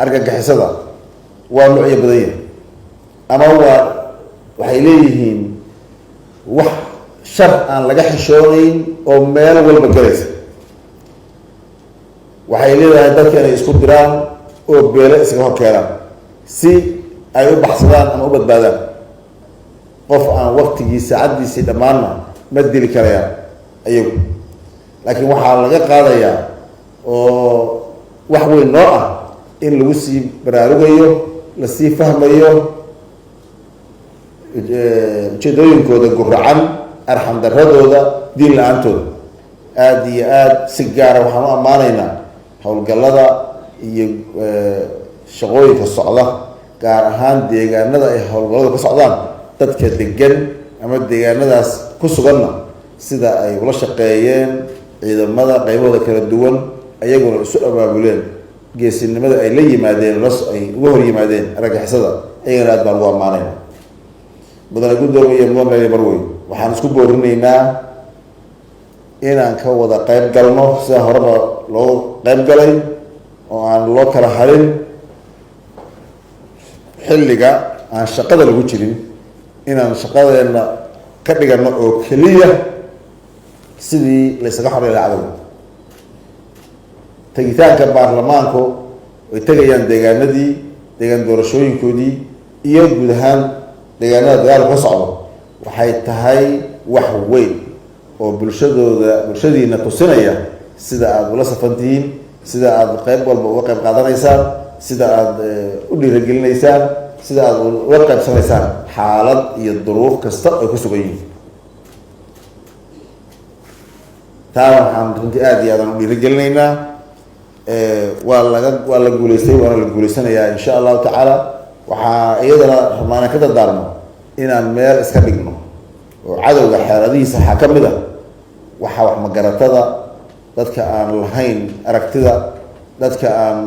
argagixisada waa nuucyo badan yahay ama waxay leeyihiin wax shar aan laga xishoonayn oo meel walba galaysa. waxay leedahay dadka inay isku diraan oo beele iskaga hor keenaan si ay u baxsadaan ama u badbaadaan. qof aan waqtigii saacadiisii dhammaanna ma dili karayaan ayagu, laakiin waxaa laga qaadayaa oo wax weyn noo ah in lagu sii baraarugayo, lasii fahmayo ujeedooyinkooda guracan, arxam daradooda, diin la-aantooda. aada iyo aada si gaara waxaan u ammaanaynaa howlgallada iyo shaqooyinka socda, gaar ahaan deegaanada ay howlgalladu ka socdaan. dadka degan ama deegaanadaas ku suganna sida ay ula shaqeeyeen ciidamada qaybahooda kala duwan, ayaguna isu abaabuleen, geesinimada ay la yimaadeen, ay uga hor yimaadeen argagixisada, ayagana aad baan ugu ammaanayna. mudane guddoomiye iyo mudane marweyn, waxaan isku boorinaynaa inaan ka wada qayb galno sida horeba loo qayb galay oo aan loo kala harin xilliga aan shaqada lagu jirin, inaan shaqadeena ka dhigano oo keliya sidii laysaga xoreyn lahaa cadowga. tegitaanka baarlamaanku ay tegayaan deegaan doorashooyinkoodii iyo guud ahaan deegaanada dagaalku ka socdo waxay tahay wax weyn oo bulshadiina tusinaya sida aada ula safantihiin, sida aada qayb walba uga qayb qaadanaysaan, sida aada u dhiiragelinaysaan, sida aada uga qaybsanaysaan xaalad iyo duruuf kasta ay ku sugan yihiin. taana waxaan runtii aada iyo aadaan u dhiiragelinaynaa. waa la guuleystay, waana la guuleysanayaa insha allahu tacaala. waxaa iyadana rabnaa inaan ka dardaarmo inaan meel iska dhigno oo cadowga xeeladihiisa waxaa ka mid a waxaa wax magaratada, dadka aan lahayn aragtida, dadka aan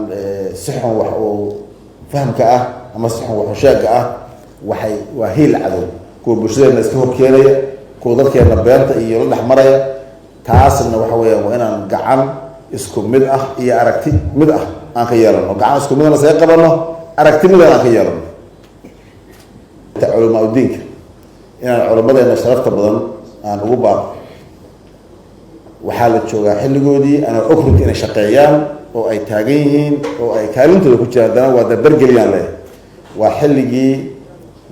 si xun wax uu fahamka ah ama si xun waxusheega ah, waa hiil cadow, kuwa bulshadeena iska horkeenaya, kuwa dadkeena beenta iyo la dhex maraya. taasna waxa weeyaan waa inaan gacan isku mid ah iyo aragti mid ah aan ka yeelano, gacan isku midna saga qabano, aragti midan aan ka yeelano. culamaa udiinka inaan culimadeena sharafta badan aan ugu baaqo, waxaa la joogaa xilligoodii anaa og runti inay shaqeeyaan oo ay taagan yihiin oo ay kaalintooda ku jiraan, haddana waa dabargeliyaan leh. waa xilligii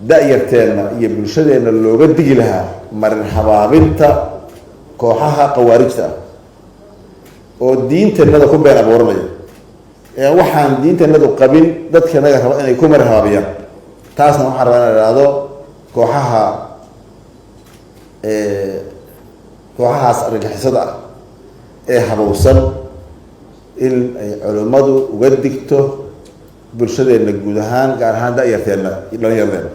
da-yarteenna iyo bulshadeenna looga digi lahaa marin habaabinta kooxaha khawaarijta ah oo diinteennada ku been abuuranaya, waxaan diinteennadu qabin dadkanaga raba inay ku marin habaabiyaan. taasna waxaan rabaa inaan ihahdo kooxahaas argagixisada ah ee habowsan in ay culimmadu uga digto bulshadeenna guud ahaan, gaar ahaan da-yarteenna iyo dhallinyaradeenna.